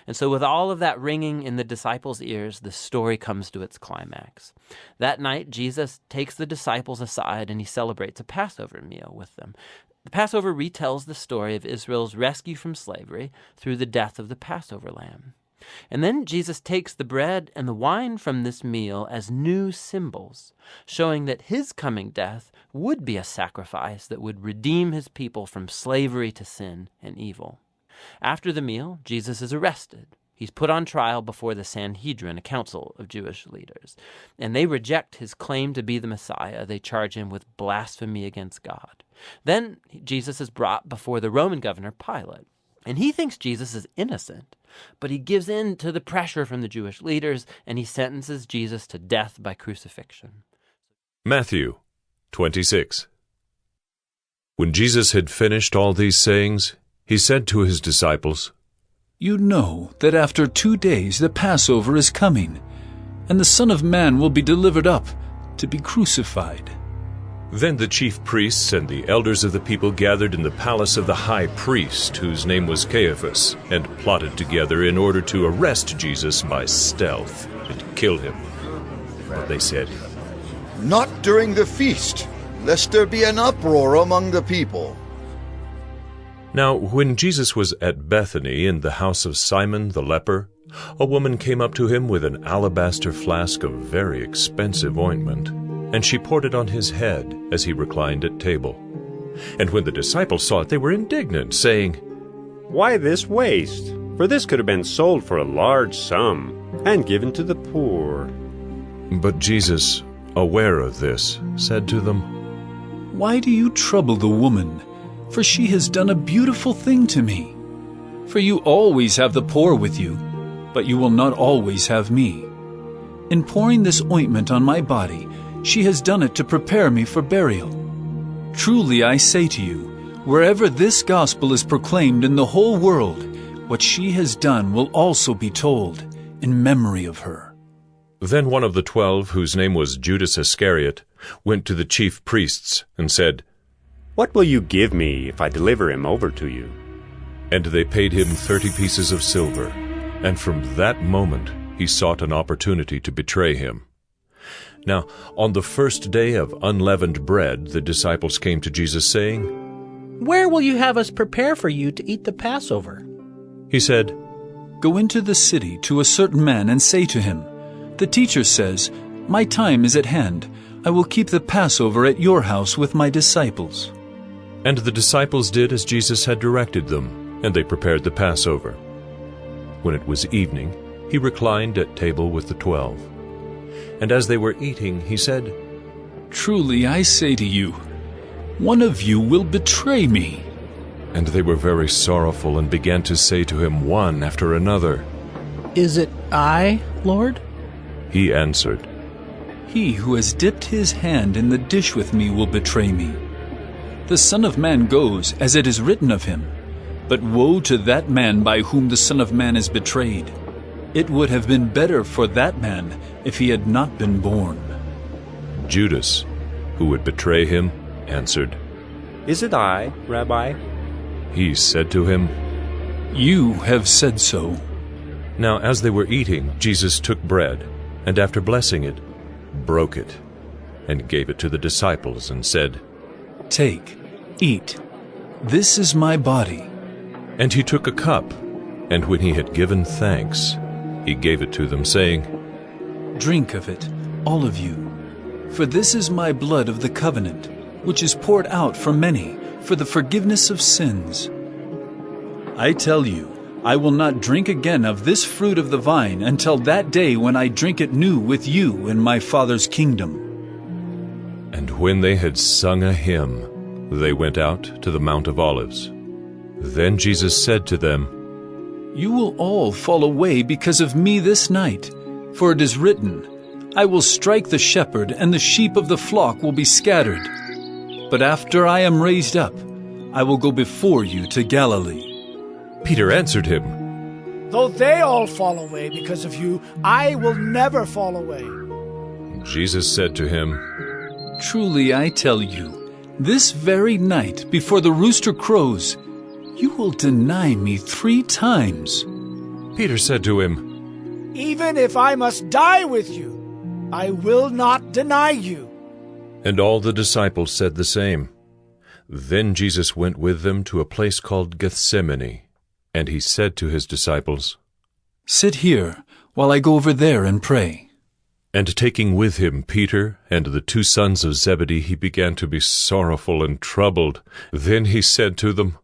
And so with all of that ringing in the disciples' ears, the story comes to its climax. That night, Jesus takes the disciples aside and he celebrates a Passover meal with them. The Passover retells the story of Israel's rescue from slavery through the death of the Passover lamb. And then Jesus takes the bread and the wine from this meal as new symbols, showing that his coming death would be a sacrifice that would redeem his people from slavery to sin and evil. After the meal, Jesus is arrested. He's put on trial before the Sanhedrin, a council of Jewish leaders, and they reject his claim to be the Messiah. They charge him with blasphemy against God. Then Jesus is brought before the Roman governor Pilate, and he thinks Jesus is innocent, but he gives in to the pressure from the Jewish leaders, and he sentences Jesus to death by crucifixion. Matthew 26. When Jesus had finished all these sayings, he said to his disciples, "You know that after 2 days the Passover is coming, and the Son of Man will be delivered up to be crucified." Then the chief priests and the elders of the people gathered in the palace of the high priest, whose name was Caiaphas, and plotted together in order to arrest Jesus by stealth and kill him. But they said, "Not during the feast, lest there be an uproar among the people." Now when Jesus was at Bethany in the house of Simon the leper, a woman came up to him with an alabaster flask of very expensive ointment, and she poured it on his head as he reclined at table. And when the disciples saw it, they were indignant, saying, "Why this waste? For this could have been sold for a large sum and given to the poor." But Jesus, aware of this, said to them, "Why do you trouble the woman? For she has done a beautiful thing to me. For you always have the poor with you, but you will not always have me. In pouring this ointment on my body, she has done it to prepare me for burial. Truly I say to you, wherever this gospel is proclaimed in the whole world, what she has done will also be told in memory of her." Then one of the 12, whose name was Judas Iscariot, went to the chief priests and said, "What will you give me if I deliver him over to you?" And they paid him 30 pieces of silver, and from that moment he sought an opportunity to betray him. Now, on the first day of unleavened bread, the disciples came to Jesus, saying, "Where will you have us prepare for you to eat the Passover?" He said, "Go into the city to a certain man and say to him, 'The teacher says, my time is at hand. I will keep the Passover at your house with my disciples.'" And the disciples did as Jesus had directed them, and they prepared the Passover. When it was evening, he reclined at table with the 12. And as they were eating, he said, "Truly I say to you, one of you will betray me." And they were very sorrowful and began to say to him one after another, "Is it I, Lord?" He answered, "He who has dipped his hand in the dish with me will betray me. The Son of Man goes as it is written of him, but woe to that man by whom the Son of Man is betrayed. It would have been better for that man if he had not been born." Judas, who would betray him, answered, "Is it I, Rabbi?" He said to him, "You have said so." Now as they were eating, Jesus took bread, and after blessing it, broke it, and gave it to the disciples, and said, "Take, eat. This is my body." And he took a cup, and when he had given thanks, he gave it to them, saying, "Drink of it, all of you. For this is my blood of the covenant, which is poured out for many for the forgiveness of sins. I tell you, I will not drink again of this fruit of the vine until that day when I drink it new with you in my Father's kingdom." And when they had sung a hymn, they went out to the Mount of Olives. Then Jesus said to them, "You will all fall away because of me this night, for it is written, I will strike the shepherd, and the sheep of the flock will be scattered. But after I am raised up, I will go before you to Galilee." Peter answered him, "Though they all fall away because of you, I will never fall away." Jesus said to him, "Truly I tell you, this very night before the rooster crows, you will deny me 3 times." Peter said to him, Even if I must die with you, I will not deny you. And all the disciples said the same. Then Jesus went with them to a place called Gethsemane, and he said to his disciples, Sit here while I go over there and pray. And taking with him Peter and the 2 sons of Zebedee, he began to be sorrowful and troubled. Then he said to them,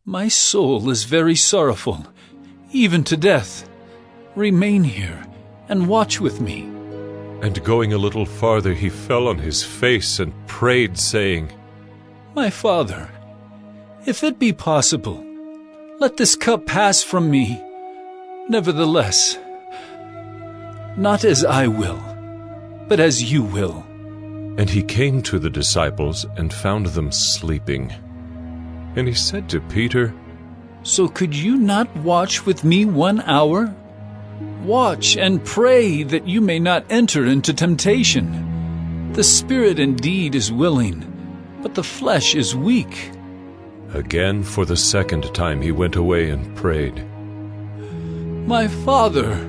My soul is very sorrowful, even to death. Remain here and watch with me. And going a little farther, he fell on his face and prayed, saying, My Father, if it be possible, let this cup pass from me. Nevertheless, not as I will, but as you will. And he came to the disciples and found them sleeping. And he said to Peter, So could you not watch with me 1 hour? Watch and pray that you may not enter into temptation. The spirit indeed is willing, but the flesh is weak. Again, for the 2nd time, he went away and prayed, My Father,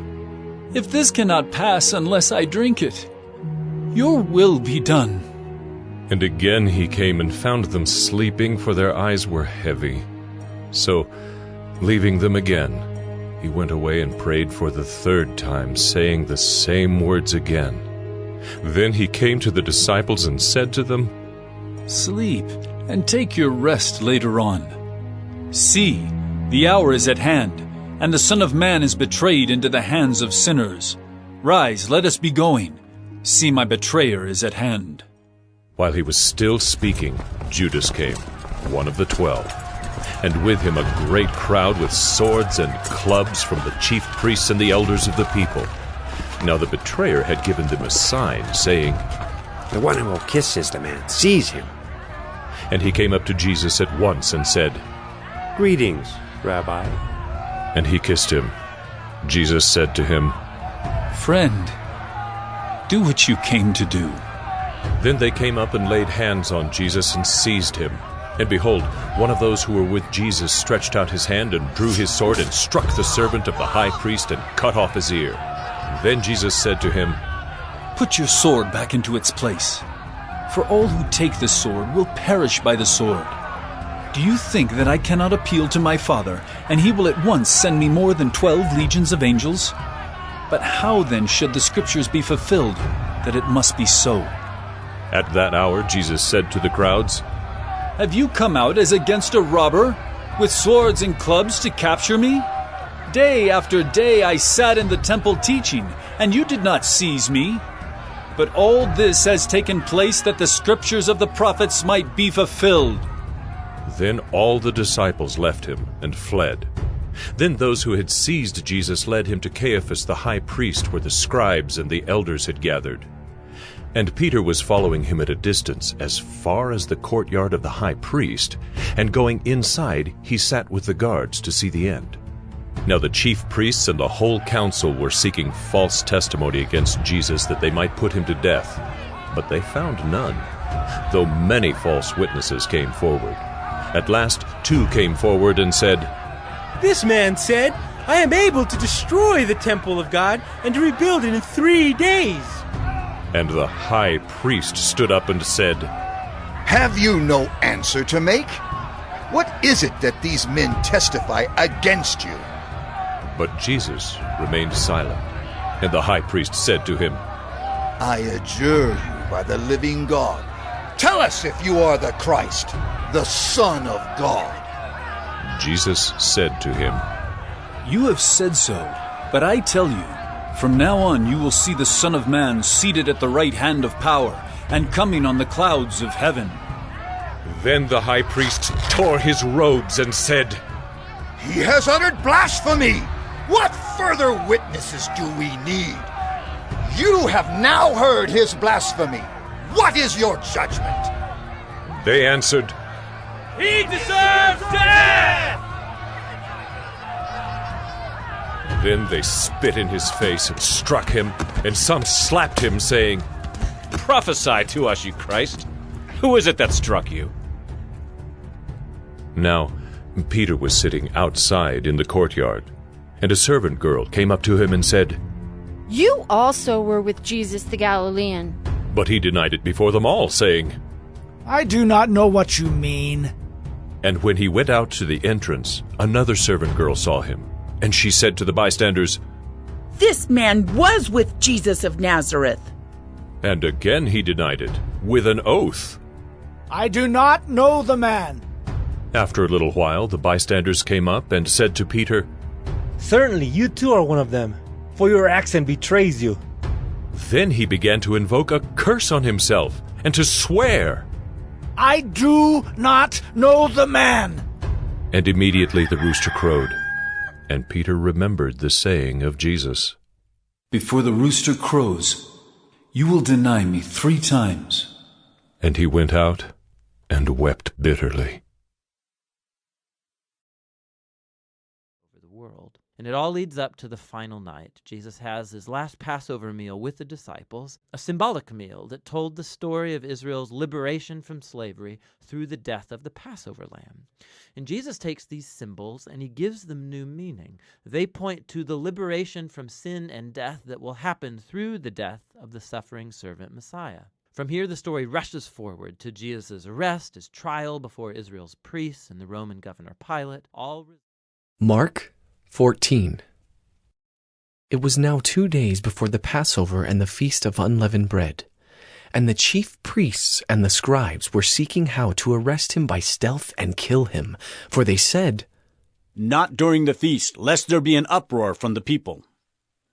if this cannot pass unless I drink it, your will be done. And again he came and found them sleeping, for their eyes were heavy. So, leaving them again, he went away and prayed for the 3rd time, saying the same words again. Then he came to the disciples and said to them, Sleep and take your rest later on. See, the hour is at hand, and the Son of Man is betrayed into the hands of sinners. Rise, let us be going. See, my betrayer is at hand. While he was still speaking, Judas came, one of the 12, and with him a great crowd with swords and clubs from the chief priests and the elders of the people. Now the betrayer had given them a sign, saying, The one who will kiss is the man. Seize him. And he came up to Jesus at once and said, Greetings, Rabbi. And he kissed him. Jesus said to him, Friend, do what you came to do. Then they came up and laid hands on Jesus and seized him. And behold, one of those who were with Jesus stretched out his hand and drew his sword and struck the servant of the high priest and cut off his ear. Then Jesus said to him, Put your sword back into its place, for all who take the sword will perish by the sword. Do you think that I cannot appeal to my Father, and he will at once send me more than 12 legions of angels? But how then should the Scriptures be fulfilled, that it must be so? At that hour Jesus said to the crowds, Have you come out as against a robber, with swords and clubs to capture me? Day after day I sat in the temple teaching, and you did not seize me. But all this has taken place that the Scriptures of the prophets might be fulfilled. Then all the disciples left him and fled. Then those who had seized Jesus led him to Caiaphas the high priest, where the scribes and the elders had gathered. And Peter was following him at a distance, as far as the courtyard of the high priest, and going inside he sat with the guards to see the end. Now the chief priests and the whole council were seeking false testimony against Jesus, that they might put him to death. But they found none, though many false witnesses came forward. At last 2 came forward and said, This man said, I am able to destroy the temple of God and to rebuild it in 3 days. And the high priest stood up and said, Have you no answer to make? What is it that these men testify against you? But Jesus remained silent. And the high priest said to him, I adjure you by the living God, tell us if you are the Christ, the Son of God. Jesus said to him, You have said so, but I tell you, from now on you will see the Son of Man seated at the right hand of power, and coming on the clouds of heaven. Then the high priest tore his robes and said, He has uttered blasphemy! What further witnesses do we need? You have now heard his blasphemy. What is your judgment? They answered, He deserves death! Then they spit in his face and struck him, and some slapped him, saying, Prophesy to us, you Christ. Who is it that struck you? Now Peter was sitting outside in the courtyard. And a servant girl came up to him and said, You also were with Jesus the Galilean. But he denied it before them all, saying, I do not know what you mean. And when he went out to the entrance, another servant girl saw him, and she said to the bystanders, This man was with Jesus of Nazareth. And again he denied it, with an oath. I do not know the man. After a little while, the bystanders came up and said to Peter, Certainly you too are one of them, for your accent betrays you. Then he began to invoke a curse on himself and to swear. I do not know the man. And immediately the rooster crowed, and Peter remembered the saying of Jesus. Before the rooster crows, you will deny me 3 times. And he went out and wept bitterly. And it all leads up to the final night. Jesus has his last Passover meal with the disciples, a symbolic meal that told the story of Israel's liberation from slavery through the death of the Passover lamb. And Jesus takes these symbols and he gives them new meaning. They point to the liberation from sin and death that will happen through the death of the suffering servant Messiah. From here, the story rushes forward to Jesus' arrest, his trial before Israel's priests and the Roman governor Pilate. Mark 14. It was now 2 days before the Passover and the Feast of Unleavened Bread, and the chief priests and the scribes were seeking how to arrest him by stealth and kill him, for they said, Not during the feast, lest there be an uproar from the people.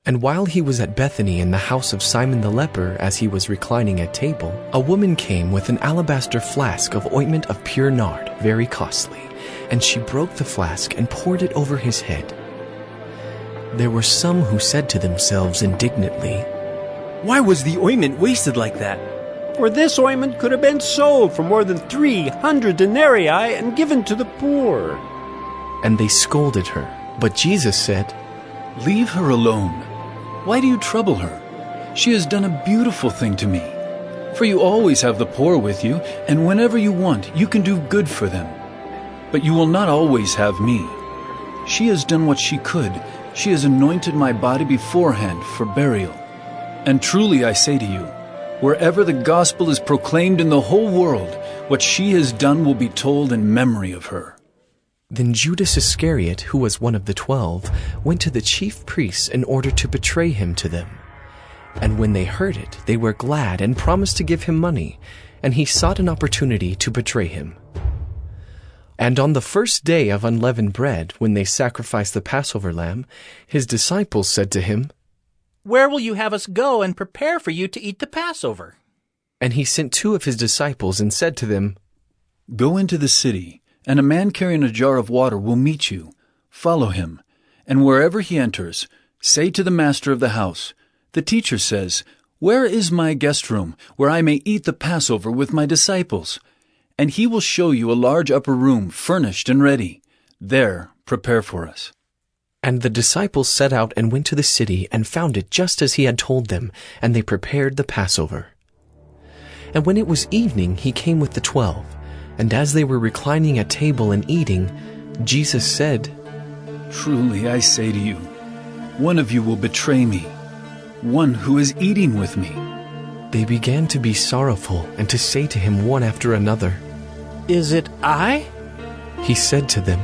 And while he was at Bethany in the house of Simon the leper, as he was reclining at table, a woman came with an alabaster flask of ointment of pure nard, very costly, and she broke the flask and poured it over his head. There were some who said to themselves indignantly, Why was the ointment wasted like that? For this ointment could have been sold for more than 300 denarii and given to the poor. And they scolded her. But Jesus said, Leave her alone. Why do you trouble her? She has done a beautiful thing to me. For you always have the poor with you, and whenever you want, you can do good for them. But you will not always have me. She has done what she could. She has anointed my body beforehand for burial. And truly I say to you, wherever the gospel is proclaimed in the whole world, what she has done will be told in memory of her. Then Judas Iscariot, who was one of the 12, went to the chief priests in order to betray him to them. And when they heard it, they were glad and promised to give him money, and he sought an opportunity to betray him. And on the first day of unleavened bread, when they sacrificed the Passover lamb, his disciples said to him, Where will you have us go and prepare for you to eat the Passover? And he sent 2 of his disciples and said to them, Go into the city, and a man carrying a jar of water will meet you. Follow him, and wherever he enters, say to the master of the house, The teacher says, Where is my guest room, where I may eat the Passover with my disciples? And he will show you a large upper room, furnished and ready. There prepare for us. And the disciples set out and went to the city and found it just as he had told them, and they prepared the Passover. And when it was evening, he came with the 12. And as they were reclining at table and eating, Jesus said, Truly I say to you, one of you will betray me, one who is eating with me. They began to be sorrowful and to say to him one after another, Is it I? He said to them,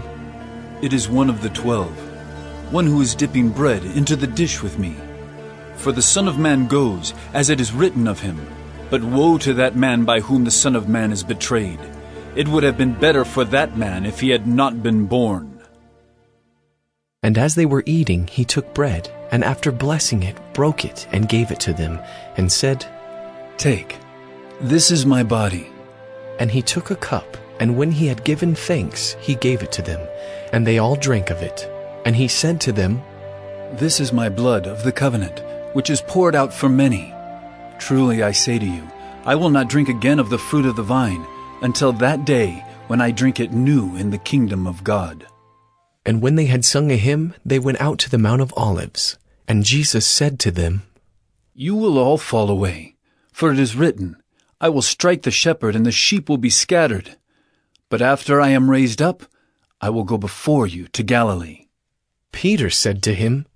It is one of the 12, one who is dipping bread into the dish with me. For the Son of Man goes, as it is written of him. But woe to that man by whom the Son of Man is betrayed. It would have been better for that man if he had not been born. And as they were eating, he took bread, and after blessing it, broke it and gave it to them, and said, Take, this is my body. And he took a cup, and when he had given thanks, he gave it to them, and they all drank of it. And he said to them, This is my blood of the covenant, which is poured out for many. Truly I say to you, I will not drink again of the fruit of the vine, until that day when I drink it new in the kingdom of God. And when they had sung a hymn, they went out to the Mount of Olives. And Jesus said to them, You will all fall away, for it is written, I will strike the shepherd, and the sheep will be scattered. But after I am raised up, I will go before you to Galilee. Peter said to him,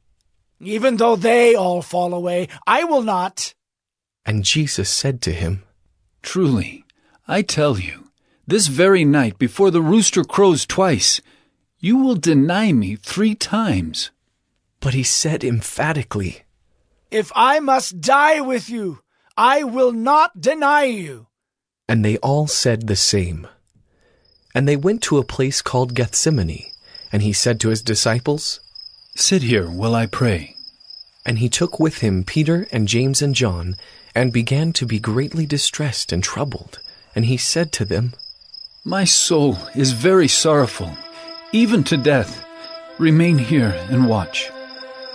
Even though they all fall away, I will not. And Jesus said to him, Truly, I tell you, this very night before the rooster crows twice, you will deny me 3 times. But he said emphatically, If I must die with you, I will not deny you. And they all said the same. And they went to a place called Gethsemane, and he said to his disciples, Sit here while I pray. And he took with him Peter and James and John, and began to be greatly distressed and troubled. And he said to them, My soul is very sorrowful, even to death. Remain here and watch.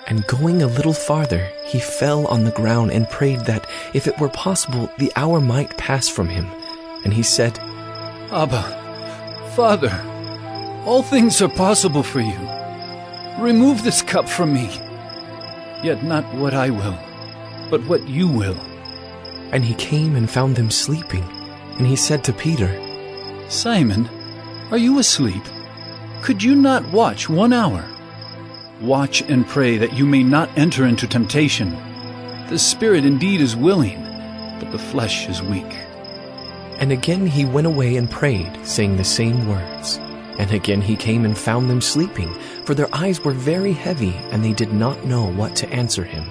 And going a little farther, he fell on the ground and prayed that, if it were possible, the hour might pass from him. And he said, Abba, Father, all things are possible for you. Remove this cup from me. Yet not what I will, but what you will. And he came and found them sleeping. And he said to Peter, Simon, are you asleep? Could you not watch 1 hour? Watch and pray that you may not enter into temptation. The spirit indeed is willing, but the flesh is weak. And again he went away and prayed, saying the same words. And again he came and found them sleeping, for their eyes were very heavy, and they did not know what to answer him.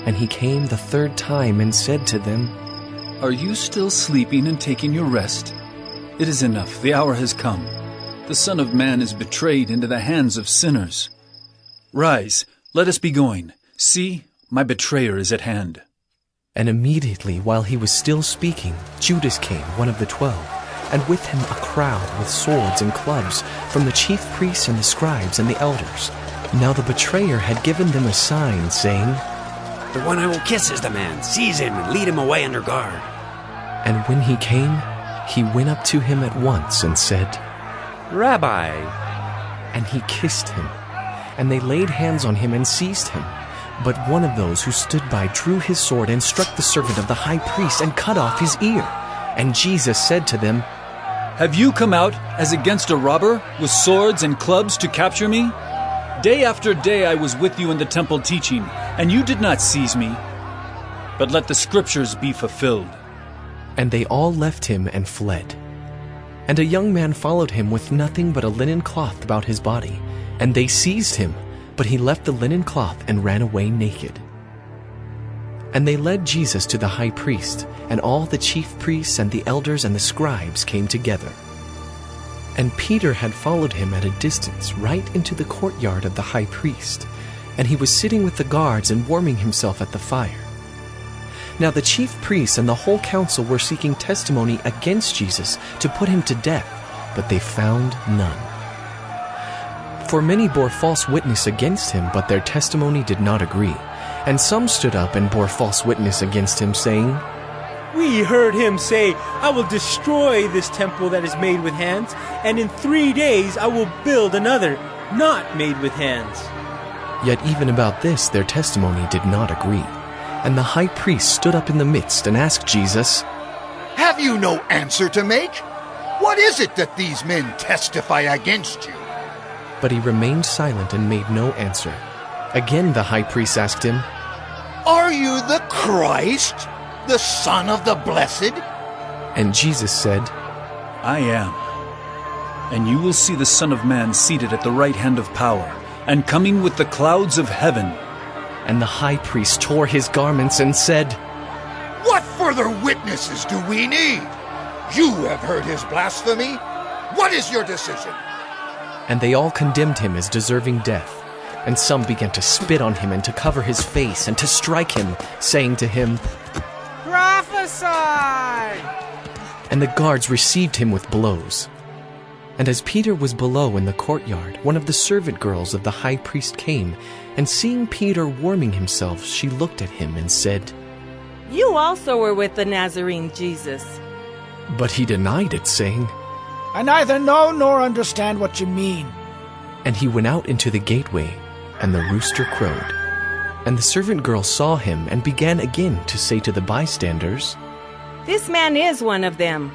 And he came the 3rd time and said to them, Are you still sleeping and taking your rest? It is enough, the hour has come. The Son of Man is betrayed into the hands of sinners. Rise, let us be going. See, my betrayer is at hand. And immediately, while he was still speaking, Judas came, one of the 12, and with him a crowd with swords and clubs, from the chief priests and the scribes and the elders. Now the betrayer had given them a sign, saying, The one I will kiss is the man. Seize him and lead him away under guard. And when he came, he went up to him at once and said, Rabbi. And he kissed him. And they laid hands on him and seized him. But one of those who stood by drew his sword and struck the servant of the high priest and cut off his ear. And Jesus said to them, Have you come out as against a robber with swords and clubs to capture me? Day after day I was with you in the temple teaching, and you did not seize me. But let the scriptures be fulfilled. And they all left him and fled. And a young man followed him with nothing but a linen cloth about his body. And they seized him, but he left the linen cloth and ran away naked. And they led Jesus to the high priest, and all the chief priests and the elders and the scribes came together. And Peter had followed him at a distance right into the courtyard of the high priest, and he was sitting with the guards and warming himself at the fire. Now the chief priests and the whole council were seeking testimony against Jesus to put him to death, but they found none. For many bore false witness against him, but their testimony did not agree. And some stood up and bore false witness against him, saying, We heard him say, I will destroy this temple that is made with hands, and in 3 days I will build another, not made with hands. Yet even about this their testimony did not agree. And the high priest stood up in the midst and asked Jesus, Have you no answer to make? What is it that these men testify against you? But he remained silent and made no answer. Again the high priest asked him, Are you the Christ, the Son of the Blessed? And Jesus said, I am. And you will see the Son of Man seated at the right hand of power, and coming with the clouds of heaven. And the high priest tore his garments and said, What further witnesses do we need? You have heard his blasphemy. What is your decision? And they all condemned him as deserving death. And some began to spit on him and to cover his face and to strike him, saying to him, Prophesy! And the guards received him with blows. And as Peter was below in the courtyard, one of the servant girls of the high priest came, and seeing Peter warming himself, she looked at him and said, You also were with the Nazarene Jesus. But he denied it, saying, I neither know nor understand what you mean. And he went out into the gateway, and the rooster crowed. And the servant girl saw him, and began again to say to the bystanders, This man is one of them.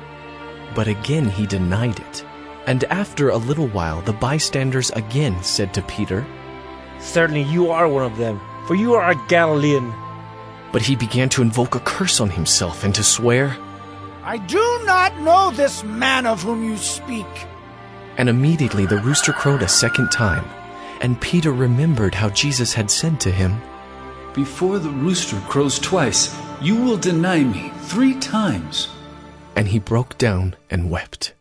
But again he denied it. And after a little while the bystanders again said to Peter, Certainly you are one of them, for you are a Galilean. But he began to invoke a curse on himself and to swear, I do not know this man of whom you speak. And immediately the rooster crowed a second time, and Peter remembered how Jesus had said to him, Before the rooster crows twice, you will deny me 3 times. And he broke down and wept.